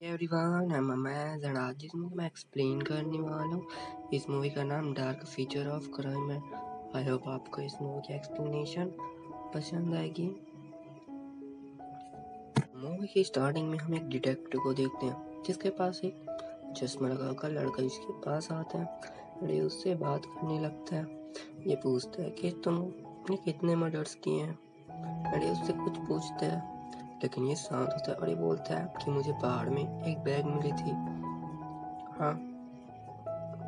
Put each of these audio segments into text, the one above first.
Everyone, मैं आज जिस मूवी में एक्सप्लेन करने वाला हूँ, इस मूवी का नाम डार्क फीचर ऑफ क्राइम है। आई होप आपको इस मूवी की एक्सप्लेनेशन पसंद आएगी। मूवी की स्टार्टिंग में हम एक डिटेक्टिव को देखते हैं जिसके पास एक चश्मा लगा कर लड़का इसके पास आता है। ये उससे बात करने लगता है। ये पूछता है कि तुमने कितने मर्डर्स किए हैं। अरे उससे कुछ पूछता है लेकिन ये शांत होता है और ये बोलता है कि मुझे पहाड़ में एक बैग मिली थी। हाँ,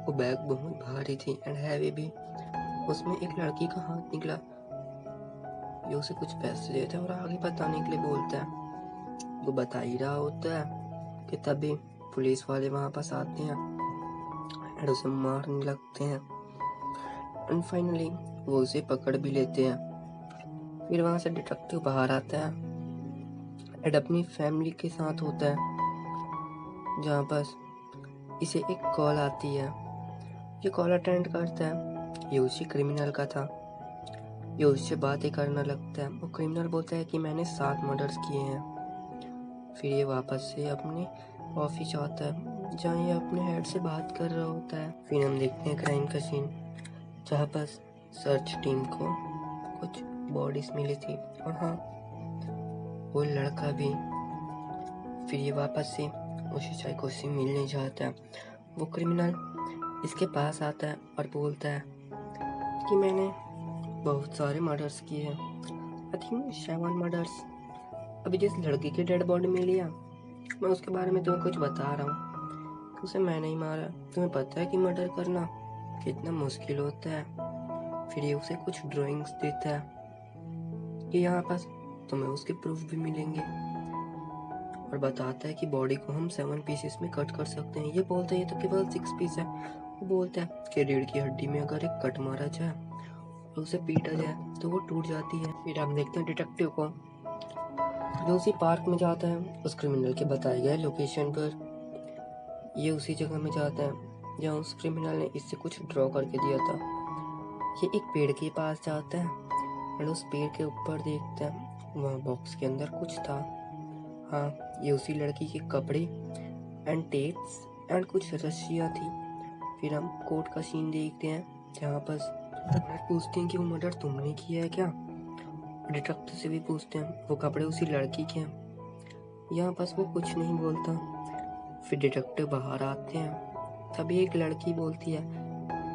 वो बैग बहुत भारी थी एंड हैवी भी। उसमें एक लड़की का हाथ निकला। ये उसे कुछ पैसे देता है और आगे बताने के लिए बोलता है। वो बता ही रहा होता है कि तभी पुलिस वाले वहां पास आते हैं एंड उसे मारने लगते हैं एंड फाइनली वो उसे पकड़ भी लेते हैं। फिर वहां से डिटेक्टिव बाहर आता है एंड अपनी फैमिली के साथ होता है, जहाँ पास इसे एक कॉल आती है। ये कॉल अटेंड करता है। ये उसी क्रिमिनल का था। ये उससे बातें करने लगता है। वो क्रिमिनल बोलता है कि मैंने 7 मर्डर्स किए हैं। फिर ये वापस से अपने ऑफिस आता है जहाँ ये अपने हेड से बात कर रहा होता है। फिर हम देखते हैं क्राइम का सीन, जहाँ पर सर्च टीम को कुछ बॉडीज मिली थी और हाँ, वो लड़का भी। फिर ये वापस से उसी साइको से मिलने जाता है। वो क्रिमिनल इसके पास आता है और बोलता है कि मैंने बहुत सारे मर्डर्स किए हैं, आई थिंक 7 मर्डर्स। अभी जिस लड़की की डेड बॉडी मिली है, मैं उसके बारे में तुम्हें कुछ बता रहा हूँ। उसे मैंने ही मारा। तुम्हें पता है कि मर्डर करना कितना मुश्किल होता है। फिर ये उसे कुछ ड्राइंग्स देता है कि यहाँ पास तुम्हें उसके प्रूफ भी मिलेंगे और बताता है कि बॉडी को हम 7 पीसेस में कट कर सकते हैं। ये बोलता है ये तो केवल 6 पीस है। वो बोलता है कि रीढ़ की हड्डी में अगर एक कट मारा जाए और उसे पीटा जाए तो वो टूट जाती है। फिर हम देखते हैं डिटेक्टिव को, जो उसी पार्क में जाता है उस क्रिमिनल के बताए गए लोकेशन पर। ये उसी जगह में जाता है जहाँ उस क्रिमिनल ने इससे कुछ ड्रॉ करके दिया था। ये एक पेड़ के पास जाता है और उस पेड़ के ऊपर देखता है, वहाँ बॉक्स के अंदर कुछ था। हाँ, ये उसी लड़की के कपड़े एंड टेप्स एंड कुछ रस्सियाँ थी। फिर हम कोर्ट का सीन देखते हैं जहाँ पर पूछते हैं कि वो मर्डर तुमने किया है क्या। डिटेक्टिव से भी पूछते हैं, वो कपड़े उसी लड़की के हैं। यहाँ पास वो कुछ नहीं बोलता। फिर डिटेक्टिव बाहर आते हैं, तभी एक लड़की बोलती है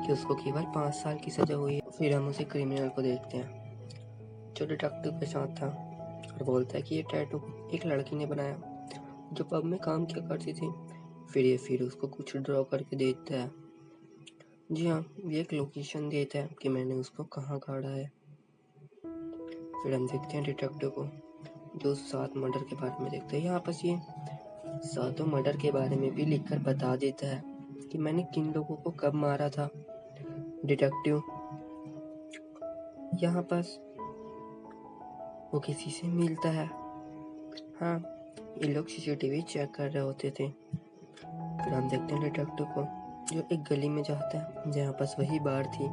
कि उसको केवल 5 साल की सजा हुई है। फिर हम उसे क्रिमिनल को देखते हैं जो डिटेक्टिव के साथ था और बोलता है कि ये टैटू एक लड़की ने बनाया जो पब में काम किया करती थी। फिर उसको कुछ ड्रॉ करके देता है। जी हाँ, ये एक लोकेशन देता है कि मैंने उसको कहाँ गाड़ा है। फिर हम देखते हैं डिटेक्टिव को जो 7 मर्डर के बारे में देखता है। यहाँ पर ये 7 मर्डर के बारे में भी लिखकर बता देता है कि मैंने किन लोगों को कब मारा था। डिटेक्टिव यहाँ पास वो किसी से मिलता है। हाँ, ये लोग सीसीटीवी चेक कर रहे होते थे। फिर हम देखते हैं डिटेक्टिव को जो एक गली में जाता है जहाँ पास वही बार थी।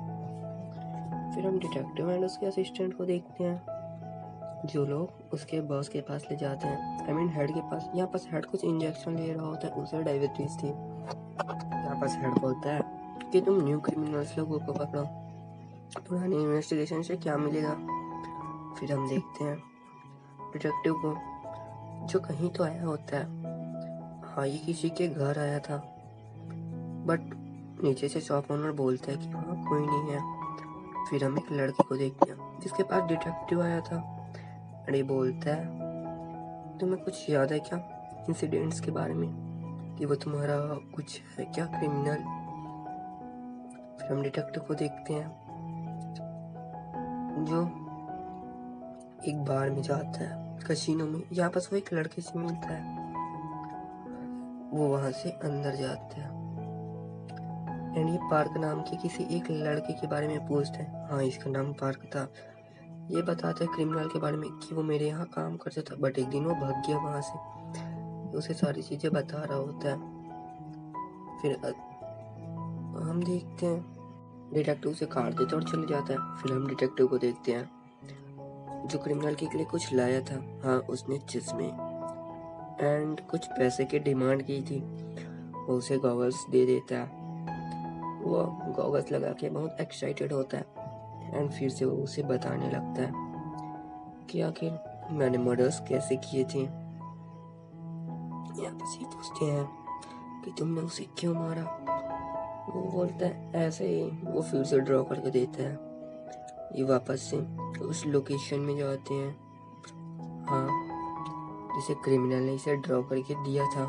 फिर हम डिटेक्टिव एंड उसके असिस्टेंट को देखते हैं जो लोग उसके बॉस के पास ले जाते हैं, आई मीन हेड के पास। यहाँ पास हेड कुछ इंजेक्शन ले रहा होता है, उसे डायबिटीज थी। यहाँ पास हेड बोलता है कि तुम न्यू क्रिमिनल्स लोगों को पकड़ो, पुरानी इन्वेस्टिगेशन से क्या मिलेगा। फिर हम देखते हैं डिटेक्टिव को जो कहीं तो आया होता है। हाँ, ये किसी के घर आया था, बट नीचे से शॉप ओनर बोलता है कि वहाँ कोई नहीं है। फिर हम एक लड़के को देखते हैं जिसके पास डिटेक्टिव आया था। अरे बोलता है तुम्हें कुछ याद है क्या इंसिडेंट्स के बारे में, कि वो तुम्हारा कुछ है क्या क्रिमिनल। फिर हम डिटेक्टिव को देखते हैं जो एक बार में जाता है कसिनो में। यहाँ पास वो एक लड़के से मिलता है। वो वहां से अंदर जाता है एंड ये पार्क नाम के किसी एक लड़के के बारे में पूछते हैं। हाँ, इसका नाम पार्क था। ये बताता है क्रिमिनल के बारे में कि वो मेरे यहाँ काम करता था, बट एक दिन वो भाग गया वहां से। उसे सारी चीजें बता रहा होता है। फिर हम देखते हैं डिटेक्टिव उसे काट देता है और चले जाता है। फिर हम डिटेक्टिव को देखते हैं जो क्रिमिनल के लिए कुछ लाया था। हाँ, उसने चश्मे एंड कुछ पैसे की डिमांड की थी। वो उसे गॉगल्स दे देता है। वो गॉगल्स लगा के बहुत एक्साइटेड होता है एंड फिर से वो उसे बताने लगता है कि आखिर मैंने मर्डर्स कैसे किए थे। यहाँ पर ये पूछते हैं कि तुमने उसे क्यों मारा। वो बोलता है ऐसे ही। वो फिर से ड्रॉ करके देता है। ये वापस से उस लोकेशन में जाते हैं, हाँ, जिसे क्रिमिनल ने इसे ड्रॉ करके दिया था।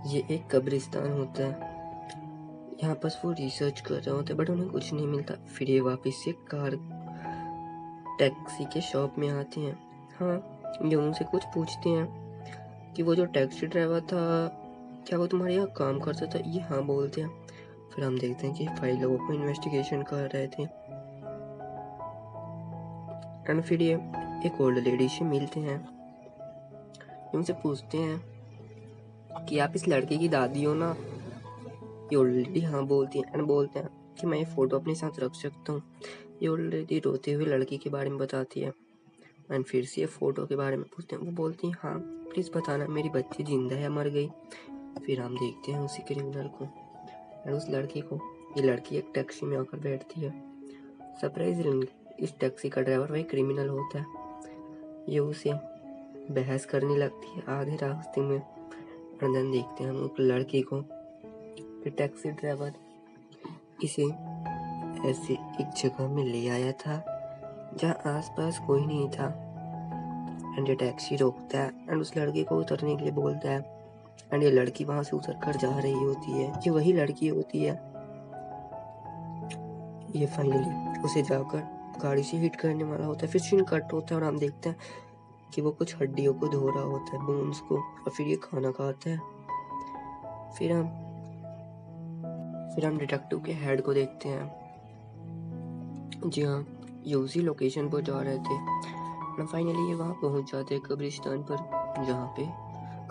ये एक कब्रिस्तान होता है। यहाँ पर वो रिसर्च कर रहे होते हैं बट उन्हें कुछ नहीं मिलता। फिर ये वापस से कार टैक्सी के शॉप में आते हैं। हाँ, ये उनसे कुछ पूछते हैं कि वो जो टैक्सी ड्राइवर था क्या वो तुम्हारे यहाँ काम करता था। ये हाँ बोलते हैं। फिर हम देखते हैं कि फाइलों को इन्वेस्टिगेशन कर रहे थे एंड फिर ये एक ओल्ड लेडी से मिलते हैं। उनसे पूछते हैं कि आप इस लड़के की दादी हो ना। ये ओल्ड लेडी हाँ बोलती है एंड बोलते हैं कि मैं ये फ़ोटो अपने साथ रख सकता हूँ। ये ओल्ड लेडी रोते हुए लड़की के बारे में बताती है एंड फिर से ये फ़ोटो के बारे में पूछते हैं। वो बोलती हैं हाँ प्लीज़ बताना मेरी बच्ची जिंदा है या मर गई। फिर हम देखते हैं उसी क्रिमिनल को एंड उस लड़की को। ये लड़की एक टैक्सी में आकर बैठती है। सरप्राइजिंगली इस टैक्सी का ड्राइवर वही क्रिमिनल होता है। ये उसे बहस करने लगती है आधे रास्ते में। एंड देन देखते हैं हम उस लड़की को कि टैक्सी ड्राइवर इसे ऐसे एक जगह में ले आया था जहाँ आसपास कोई नहीं था एंड ये टैक्सी रोकता है एंड उस लड़की को उतरने के लिए बोलता है एंड ये लड़की वहां से उतर कर जा रही होती है। ये वही लड़की होती है। ये फाइनली उसे जाकर गाड़ी से हिट करने वाला होता है। फिर सीन कट होता है और हम देखते हैं कि वो कुछ हड्डियों को धो रहा होता है, बोन्स को, और फिर ये खाना खाता है। फिर हम डिटेक्टिव के हेड को देखते हैं। जी हाँ, ये उसी लोकेशन पर जा रहे थे। फाइनली ये वहाँ पहुँच जाते हैं कब्रिस्तान पर जहाँ पे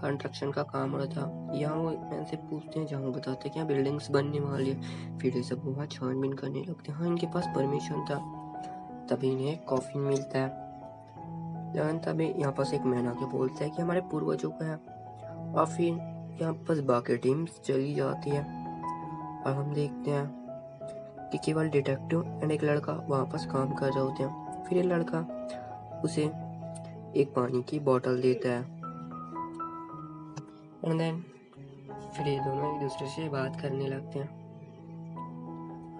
कंस्ट्रक्शन का काम हो रहा था। यहाँ वो मैन से पूछते हैं, जहाँ वो बताते हैं कि यहाँ बिल्डिंग्स बनने वाली है। फिर ये सब वहाँ छानबीन करने लगते हैं। हाँ, इनके पास परमिशन था। तभी इन्हें एक कॉफिन मिलता है। तभी यहाँ पास एक मैन आके बोलता है कि हमारे पूर्वजों का है। और फिर यहाँ पास बाकी टीम्स चली जाती है और हम देखते हैं कि केवल डिटेक्टिव एंड एक लड़का वहाँ पास काम कर रहे होते हैं। फिर ये लड़का उसे एक पानी की बोतल देता है एंड देन फिर ये दोनों एक दूसरे से बात करने लगते हैं।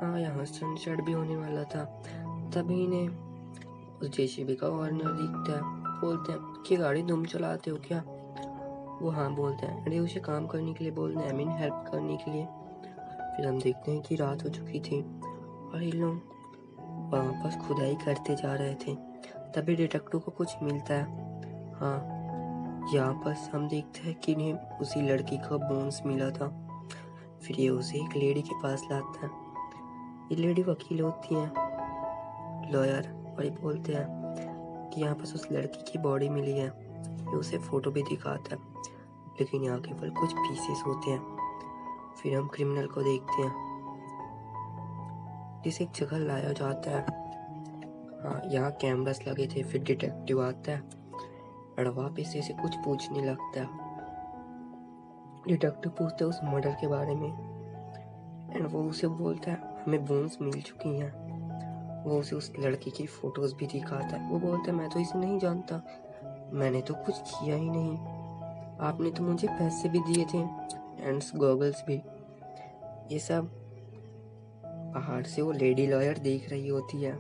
हाँ, यहाँ सनसेट भी होने वाला था। तभी इन्हें उस जेसीबी का ओनर दिखता है। बोलते हैं कि गाड़ी तुम चलाते हो क्या। वो हाँ बोलते हैं। अरे उसे काम करने के लिए बोलते हैं, हेल्प करने के लिए। फिर हम देखते हैं कि रात हो चुकी थी और ये लोग वहाँ पास खुदाई करते जा रहे थे। तभी डिटेक्टिव को कुछ मिलता है। हाँ, यहाँ पास हम देखते हैं कि इन्हें उसी लड़की का बोन्स मिला था। फिर ये उसे एक लेडी के पास लाता है। ये लेडी वकील होती है, लॉयर, और ये बोलते हैं कि यहाँ पास उस लड़की की बॉडी मिली है। ये उसे फोटो भी दिखाता है लेकिन यहाँ केवल कुछ पीसेस होते हैं। फिर हम क्रिमिनल को देखते हैं जिसे एक जगह लाया जाता है। हाँ, यहाँ कैमरास लगे थे। फिर डिटेक्टिव आता है और वापिस से कुछ पूछने लगता है। डिटेक्टिव पूछता है उस मर्डर के बारे में एंड वो उसे बोलता है हमें बोन्स मिल चुकी हैं। वो उसे उस लड़की की फोटोज भी दिखाता है। वो बोलता है मैं तो इसे नहीं जानता, मैंने तो कुछ किया ही नहीं, आपने तो मुझे पैसे भी दिए थे एंड गॉगल्स भी। ये सब बाहर से वो लेडी लॉयर देख रही होती है।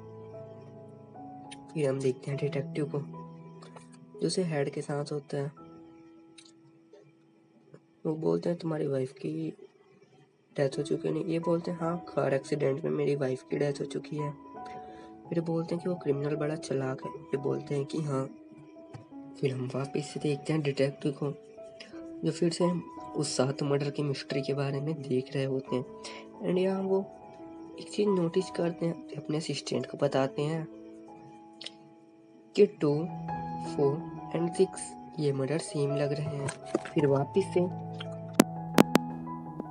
फिर हम देखते हैं डिटेक्टिव को जो उसे हेड के साथ होता है। वो बोलते हैं तुम्हारी वाइफ की डेथ हो चुकी है। नहीं, ये बोलते हैं हाँ, कार एक्सीडेंट में मेरी वाइफ की डेथ हो चुकी है। फिर बोलते हैं कि वो क्रिमिनल बड़ा चालाक है। ये बोलते हैं कि हाँ। फिर हम वापस से देखते हैं डिटेक्टिव को जो फिर से उस 7 मर्डर की मिस्ट्री के बारे में देख रहे होते हैं एंड यहाँ वो एक चीज नोटिस करते हैं, अपने असिस्टेंट को बताते हैं कि 2, 4 एंड 6 ये मर्डर सेम लग रहे हैं। फिर वापस से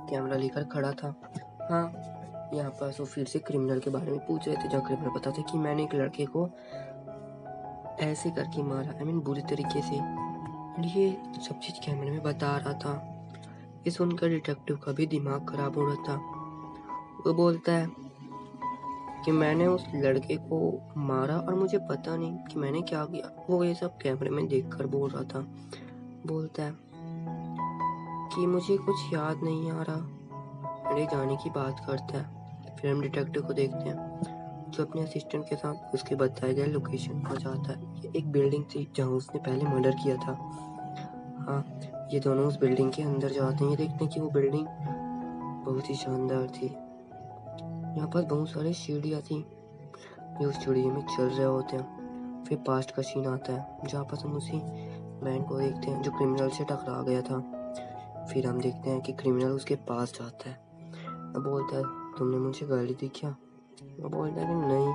कैमरा लेकर खड़ा था। हाँ, यहाँ पर वो फिर से क्रिमिनल के बारे में पूछ रहे थे जहाँ क्रिमिनल बताते कि मैंने एक लड़के को ऐसे करके मारा, बुरी तरीके से। एंड ये सब चीज कैमरे में बता रहा था। ये सुनकर डिटेक्टिव का भी दिमाग खराब हो रहा था। वो बोलता है कि मैंने उस लड़के को मारा और मुझे पता नहीं कि मैंने क्या किया। वो ये सब कैमरे में देखकर बोल रहा था। बोलता है कि मुझे कुछ याद नहीं आ रहा। अरे जाने की बात करता है। फिर हम डिटेक्टिव को देखते हैं जो अपने असिस्टेंट के साथ उसके बताए गए लोकेशन पर जाता है। ये एक बिल्डिंग थी जहाँ उसने पहले मर्डर किया था। हाँ, ये दोनों उस बिल्डिंग के अंदर जाते हैं। ये देखते हैं कि वो बिल्डिंग बहुत ही शानदार थी। यहाँ पर बहुत सारी सीढ़ियाँ थी जो उस सीढ़ी में चल रहे होते हैं। फिर पास्ट का सीन आता है जहाँ पर हम उसी मैन को देखते हैं जो क्रिमिनल से टकरा गया था। फिर हम देखते हैं कि क्रिमिनल उसके पास जाता है। वो बोलता है तुमने मुझे गाली दी क्या? वो बोलता है कि नहीं।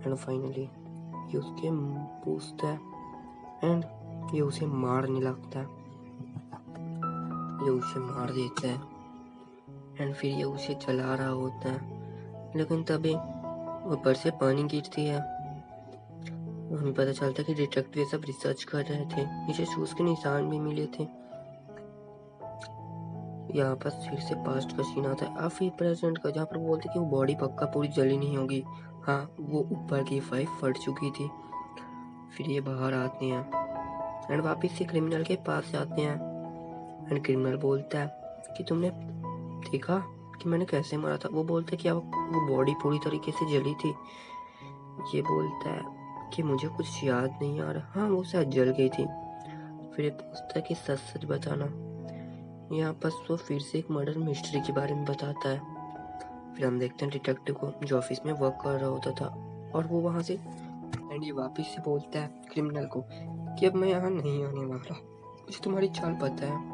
एंड फाइनली ये उसके पूछता है एंड ये उसे मारने लगता है। ये उसे मार देता है एंड फिर ये उसे जला रहा होता है। लेकिन तभी ऊपर से पानी गिरती है। हमें पता चलता है कि डिटेक्टिव सब रिसर्च कर रहे थे। नीचे शूज के निशान भी मिले थे। यहाँ पर फिर से पास्ट का सीन आता है और फिर प्रेजेंट का, जहाँ पर बोलते कि वो बॉडी पक्का पूरी जली नहीं होगी। हाँ, वो ऊपर की फाइव फट चुकी थी। फिर ये बाहर आते हैं एंड वापिस से क्रिमिनल के पास जाते हैं। एंड क्रिमिनल बोलता है कि तुमने देखा कि मैंने कैसे मारा था? वो बोलता है कि वो बॉडी पूरी तरीके से जली थी। ये बोलता है कि मुझे कुछ याद नहीं आ रहा। हाँ, वो शायद जल गई थी। फिर ये पूछता है कि सच सच बताना। यहाँ पर वो फिर से एक मर्डर मिस्ट्री के बारे में बताता है। फिर हम देखते हैं डिटेक्टिव को जो ऑफिस में वर्क कर रहा होता था और वो वहाँ से एंड ये वापिस से बोलता है क्रिमिनल को कि अब मैं यहाँ नहीं आने वाला, मुझे तुम्हारी चाल पता है।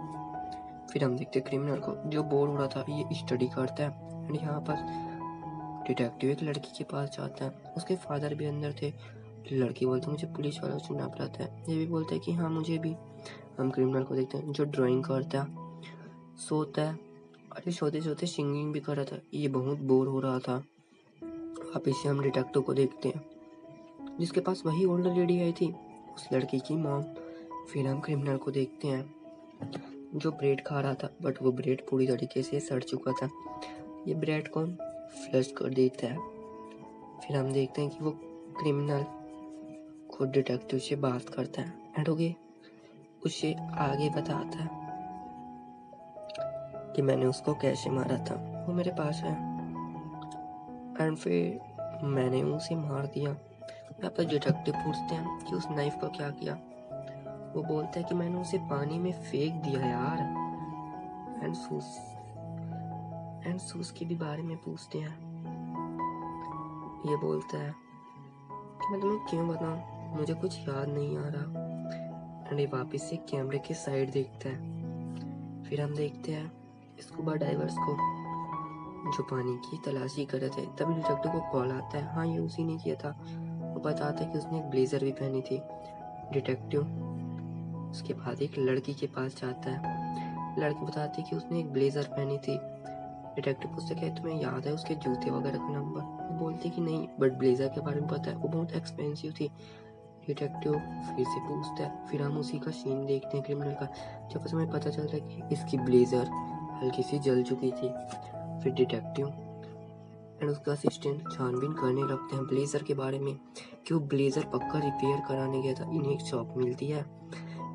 फिर हम देखते हैं क्रिमिनल को जो बोर हो रहा था ये स्टडी करता है। एंड यहाँ पर डिटेक्टिव एक लड़की के पास जाता है। उसके फादर भी अंदर थे। लड़की बोलती है मुझे पुलिस वालों से नफरत है। ये भी बोलता है कि हाँ मुझे भी। हम क्रिमिनल को देखते हैं जो ड्राइंग करता है, सोता है और ये सोते सोते सिंगिंग भी कर रहा था। ये बहुत बोर हो रहा था। वापिस से हम डिटेक्टिव को देखते हैं जिसके पास वही ओल्ड लेडी आई थी, उस लड़की की मॉम। फिर हम क्रिमिनल को देखते हैं जो ब्रेड खा रहा था बट वो ब्रेड पूरी तरीके से सड़ चुका था। ये ब्रेड को फ्लश कर देता है। फिर हम देखते हैं कि वो क्रिमिनल खुद डिटेक्टिव से बात करता है एंड ओके उसे आगे बताता है कि मैंने उसको कैसे मारा था, वो मेरे पास है एंड फिर मैंने उसे मार दिया। यहाँ पर डिटेक्टिव पूछते हैं कि उस नाइफ को क्या किया? वो बोलता है कि मैंने उसे पानी में फेंक दिया यार। एंड सूस के भी बारे में पूछते हैं। ये बोलता है कि मैं तुम्हें क्यों बताऊं, मुझे कुछ याद नहीं आ रहा। एंड ये वापस से कैमरे के साइड देखता है। फिर हम देखते हैं स्कूबा डाइवर्स को जो पानी की तलाशी कर रहे थे। तभी डिटेक्टिव को कॉल आता है। हाँ, ये उसी ने किया था। वो बताता है कि उसने एक ब्लेजर भी पहनी थी। डिटेक्टिव उसके बाद एक लड़की के पास जाता है। लड़की बताती है कि उसने एक ब्लेजर पहनी थी। डिटेक्टिव पूछता है तुम्हें याद है उसके जूते वगैरह का नंबर? वो बोलती कि नहीं बट ब्लेजर के बारे में पता है, वो बहुत एक्सपेंसिव थी। डिटेक्टिव फिर से पूछता है। फिर हम उसी का सीन देखते हैं क्रिमिनल का जब हमें पता चलता है कि इसकी ब्लेजर हल्की सी जल चुकी थी। फिर डिटेक्टिव एंड उसका असिस्टेंट छानबीन करने लगते हैं ब्लेजर के बारे में कि वो ब्लेजर पक्का रिपेयर कराने गया था। इन्हें एक शॉप मिलती है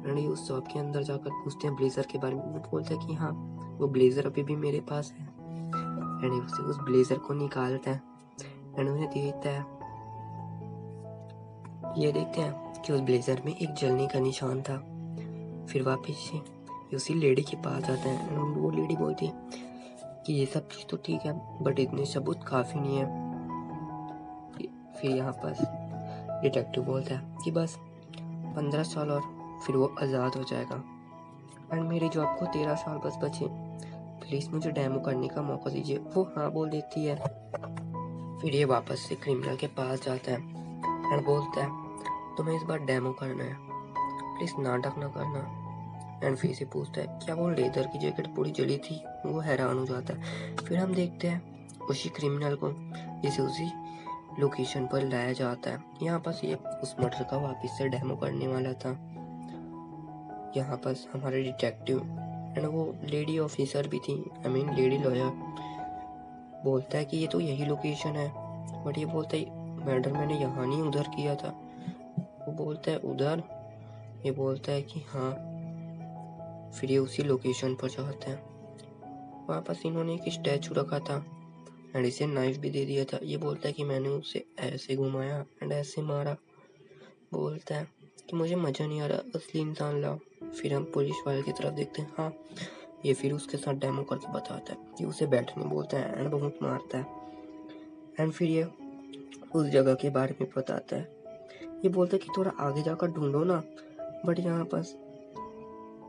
एंड ये उस शॉप के अंदर जाकर पूछते हैं ब्लेजर के बारे में। वो बोलता है कि हाँ वो ब्लेजर अभी भी मेरे पास है। एंड उसे उस ब्लेजर को निकालता है एंड उन्हें देता है। ये देखते हैं कि उस ब्लेजर में एक जलने का निशान था। फिर वापस से उसी लेडी के पास जाता है एंड वो लेडी बोलती है कि ये सब चीज़ तो ठीक है बट इतने सबूत काफ़ी नहीं है। फिर यहाँ पर डिटेक्टिव बोलता है कि बस 15 साल और फिर वो आज़ाद हो जाएगा एंड मेरी जॉब को 13 साल बस बचे, प्लीज़ मुझे डेमो करने का मौका दीजिए। वो हाँ बोल देती है। फिर ये वापस से क्रिमिनल के पास जाता है एंड बोलता है तुम्हें इस बार डेमो करना है, प्लीज़ नाटक ना करना। एंड फिर से पूछता है क्या वो लेदर की जैकेट पूरी जली थी? वो हैरान हो जाता है। फिर हम देखते हैं उसी क्रिमिनल को जिसे उसी लोकेशन पर लाया जाता है। यहाँ पर ये उस मर्डर का वापस से डेमो करने वाला था। यहाँ पर हमारे डिटेक्टिव एंड वो लेडी ऑफिसर भी थी, आई मीन लेडी लॉयर, बोलता है कि ये तो यही लोकेशन है, बट ये बोलता है मर्डर मैंने यहाँ नहीं उधर किया था। वो बोलता है उधर, ये बोलता है कि हाँ। फिर ये उसी लोकेशन पर जाते हैं। वहाँ पर इन्होंने एक स्टैचू रखा था एंड इसे नाइफ भी दे दिया था। ये बोलता है कि मैंने उसे ऐसे घुमाया एंड ऐसे मारा। बोलता है कि मुझे मज़ा नहीं आ रहा, असली इंसान लाओ। फिर हम पुलिस वाले की तरफ देखते हैं। हाँ, ये फिर उसके साथ डेमो करके बताता है कि उसे बैठने बोलता है एंड बहुत मारता है। एंड फिर ये उस जगह के बारे में बताता है। ये बोलता है कि थोड़ा आगे जाकर ढूंढो ना, बट यहाँ पास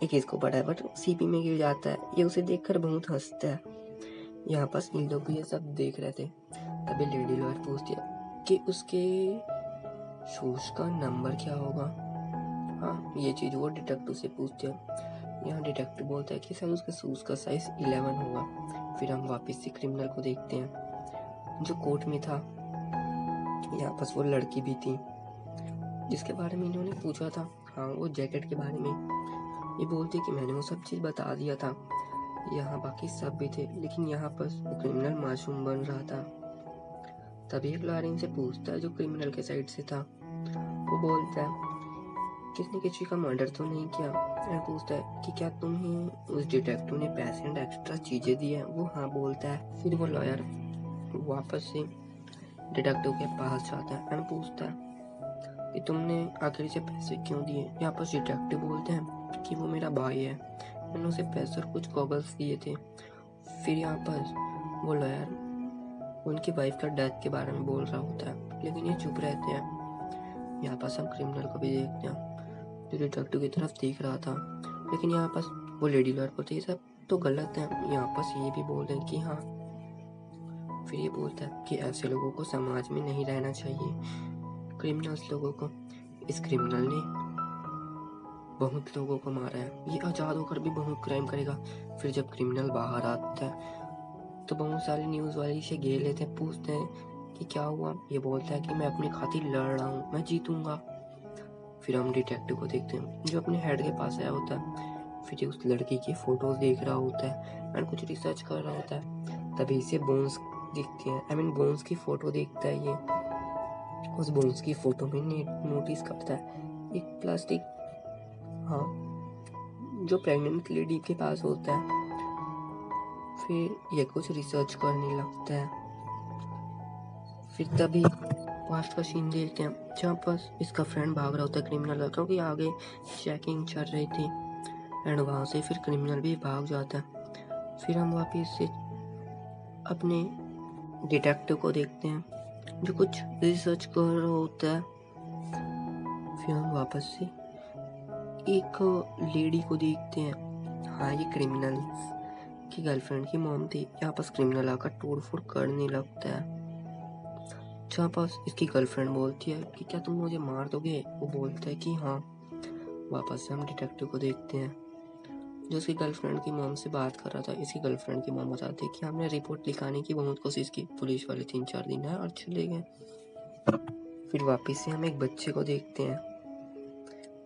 एक इसको पड़ा है, बट सीपी में गिर जाता है। ये उसे देखकर बहुत हंसता है। यहाँ पास इन लोग भी ये सब देख रहे थे। तभी लेडी लॉयर पूछती है कि उसके शूज का नंबर क्या होगा। हाँ, ये चीज़ वो डिटेक्टिव से पूछते हैं। यहाँ डिटेक्टिव बोलता है कि सर उसके शूज का साइज 11 होगा। फिर हम वापस से क्रिमिनल को देखते हैं जो कोर्ट में था। यहाँ पास वो लड़की भी थी जिसके बारे में इन्होंने पूछा था। हाँ, वो जैकेट के बारे में। ये बोलती कि मैंने वो सब चीज़ बता दिया था। यहाँ बाकी सब भी थे, लेकिन यहाँ पर वो क्रिमिनल मासूम बन रहा था। तभी एक लॉयर इनसे पूछता है जो क्रिमिनल के साइड से था। वो बोलता है किसने किसी का मर्डर तो नहीं किया। और पूछता है कि क्या तुम्हें उस डिटेक्टिव ने पैसे एंड एक्स्ट्रा चीजें दी है। वो हाँ बोलता है। फिर वो लॉयर वापस से डिटेक्टिव के पास जाता है एंड पूछता है कि तुमने आखिर से पैसे क्यों दिए। यहाँ पर डिटेक्टिव बोलते हैं कि वो मेरा भाई है, मैंने उसे पैसे और कुछ गॉगल्स दिए थे। फिर यहाँ पर वो लॉयर उनकी वाइफ का डेथ के बारे में बोल रहा होता है, लेकिन ये चुप रहते हैं। यहाँ पास हम क्रिमिनल को भी देखते हैं जो डिटेक्टिव की तरफ देख रहा था, लेकिन यहाँ पास वो लेडी लॉयर बोलते ये सब तो गलत है। यहाँ पास ये भी बोल रहे हैं कि हाँ। फिर ये बोलता है कि ऐसे लोगों को समाज में नहीं रहना चाहिए, क्रिमिनल्स लोगों को। इस क्रिमिनल ने बहुत लोगों को मारा है, ये आज़ाद होकर भी बहुत क्राइम करेगा। फिर जब क्रिमिनल बाहर आता है तो बहुत सारे न्यूज़ वाले इसे घेर लेते हैं, पूछते हैं कि क्या हुआ। ये बोलता है कि मैं अपनी खातिर लड़ रहा हूँ, मैं जीतूंगा। फिर हम डिटेक्टिव को देखते हैं जो अपने हेड के पास आया होता है। फिर ये उस लड़की की फोटोज देख रहा होता है और कुछ रिसर्च कर रहा होता है। तभी इसे बोन्स दिखते हैं, आई मीन बोन्स की फोटो देखता है। ये उस बोन्स की फोटो में नोटिस करता है एक प्लास्टिक, हाँ, जो प्रेग्नेंट लेडी के पास होता है। फिर ये कुछ रिसर्च करने लगता है। फिर तभी पास्ट का सीन देखते हैं जहाँ पर इसका फ्रेंड भाग रहा होता है क्रिमिनल का, क्योंकि आगे चेकिंग चल रही थी एंड वहाँ से फिर क्रिमिनल भी भाग जाता है। फिर हम वापस से अपने डिटेक्टिव को देखते हैं जो कुछ रिसर्च कर रहा होता है। फिर हम वापस से एक लेडी को देखते हैं। हाँ, ये क्रिमिनल की गर्लफ्रेंड की मॉम थी। यहाँ पास क्रिमिनल आकर तोड़ फोड़ करने लगता है, जहाँ पास इसकी गर्लफ्रेंड बोलती है कि क्या तुम मुझे मार दोगे। वो बोलता है कि हाँ। वापस से हम डिटेक्टिव को देखते हैं जो उसकी गर्लफ्रेंड की मॉम से बात कर रहा था। इसकी गर्लफ्रेंड की मॉम बताती है कि हमने रिपोर्ट लिखाने की बहुत कोशिश की, पुलिस वाले 3-4 दिन आए और चले गए। फिर वापस से हम एक बच्चे को देखते हैं।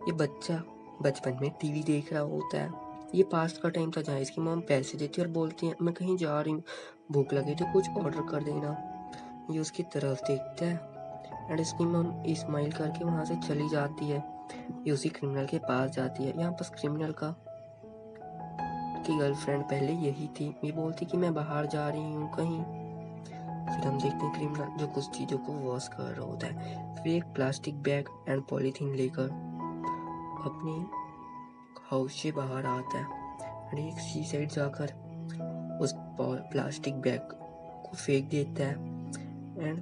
ये बच्चा बचपन में टीवी देख रहा होता है। ये पास्ट का टाइम था जहाँ इसकी मॉम पैसे देती है और बोलती है मैं कहीं जा रही हूँ, भूख लगी तो कुछ ऑर्डर कर देना। ये उसकी तरफ देखता है एंड इसकी मॉम स्माइल करके वहाँ से चली जाती है। ये उसी क्रिमिनल के पास जाती है। यहाँ पास क्रिमिनल का की गर्लफ्रेंड पहले यही थी। ये बोलती कि मैं बाहर जा रही हूँ कहीं। फिर हम देखते हैं क्रिमिनल जो कुछ चीज़ों को वॉश कर रहा होता है। फिर एक प्लास्टिक बैग एंड पॉलीथीन लेकर अपनी हाउस से बाहर आता है और एक सी साइड जाकर उस प्लास्टिक बैग को फेंक देता है एंड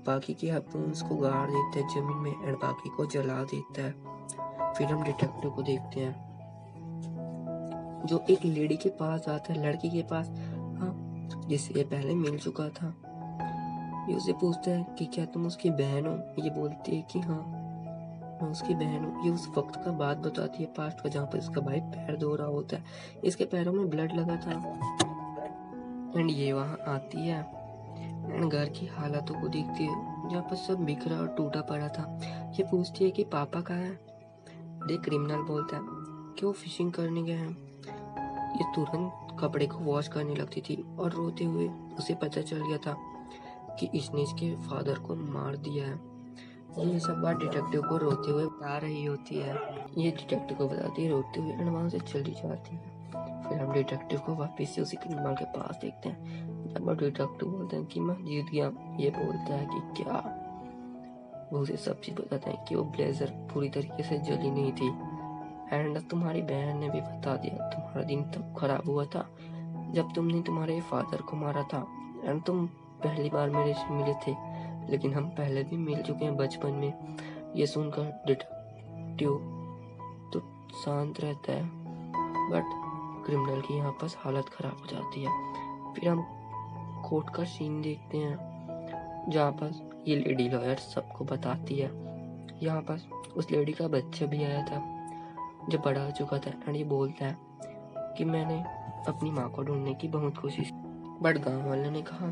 बाकी के हाथों को गाड़ देता है जमीन में एंड बाकी को जला देता है। फिर हम डिटेक्टिव को देखते हैं जो एक लेडी के पास आता है, लड़की के पास, हाँ, जिससे ये पहले मिल चुका था। ये उसे पूछता है कि क्या तुम उसकी बहन हो। ये बोलती है कि हाँ, मैं उसकी बहन हूँ। ये उस वक्त का बात बताती है पास्ट का जहाँ पर इसका भाई पैर धो रहा होता है, इसके पैरों में ब्लड लगा था एंड ये वहाँ आती है एंड घर की हालातों को देखती है जहाँ पर सब बिखरा और टूटा पड़ा था। ये पूछती है कि पापा कहाँ है। क्रिमिनल बोलता है कि वो फिशिंग करने गए हैं। ये तुरंत कपड़े को वॉश करने लगती थी और रोते हुए उसे पता चल गया था कि इसने इसके फादर को मार दिया है। ये सब बात डिटेक्टिव को रोते हुए बता रही होती है। ये डिटेक्टिव को बताती है रोते हुए, एंड वहाँ से चली जाती है। फिर हम डिटेक्टिव को वापस से उसी क्रिमिनल के पास देखते हैं। जब वो डिटेक्टिव बोलते हैं कि मैं जीत गया, ये बोलता है कि क्या। वो उसे सब चीज बताते हैं कि वो ब्लेजर पूरी तरीके से जली नहीं थी, एंड तुम्हारी बहन ने भी बता दिया तुम्हारा दिन तब खराब हुआ था जब तुमने तुम्हारे फादर को मारा था, एंड तुम पहली बार मेरे से मिले थे, लेकिन हम पहले भी मिल चुके हैं बचपन में। ये सुनकर डिटेक्टिव तो शांत रहता है, बट क्रिमिनल की यहाँ पास हालत खराब हो जाती है। फिर हम कोर्ट का सीन देखते हैं जहाँ पास ये लेडी लॉयर सबको बताती है। यहाँ पास उस लेडी का बच्चा भी आया था जो बड़ा हो चुका था, एंड ये बोलता है कि मैंने अपनी माँ को ढूंढने की बहुत कोशिश, बट गांव वालों ने कहा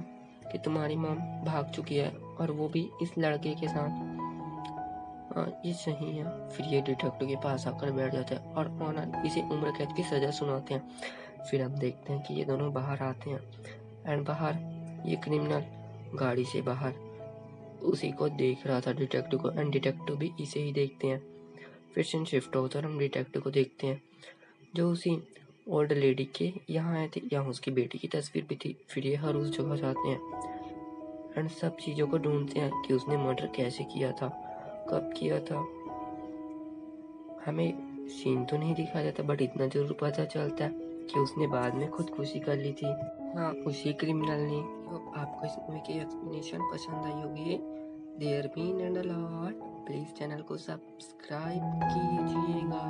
कि तुम्हारी माँ भाग चुकी है, और वो भी इस लड़के के साथ। हाँ, ये सही है। फिर ये डिटेक्टिव के पास आकर बैठ जाते हैं और ऑनर इसे उम्र कैद की सजा सुनाते हैं। फिर हम देखते हैं कि ये दोनों बाहर आते हैं, एंड बाहर ये क्रिमिनल गाड़ी से बाहर उसी को देख रहा था, डिटेक्टिव को, एंड डिटेक्टिव भी इसे ही देखते हैं। फिर सीन शिफ्ट होता है और हम डिटेक्टिव को देखते हैं जो उसी ओल्ड लेडी के यहाँ आए थे, यहाँ उसकी बेटी की तस्वीर भी थी। फिर ये हर उस जगह जाते हैं एंड सब चीज़ों को ढूंढते हैं कि उसने मर्डर कैसे किया था, कब किया था। हमें सीन तो नहीं दिखाया जाता, बट इतना जरूर पता चलता है कि उसने बाद में खुदकुशी कर ली थी। हाँ, उसी क्रिमिनल ने। आपको इस मूवी की एक्सप्लेनेशन पसंद आई होगी। There been and a lot. Please channel को सब्सक्राइब कीजिएगा।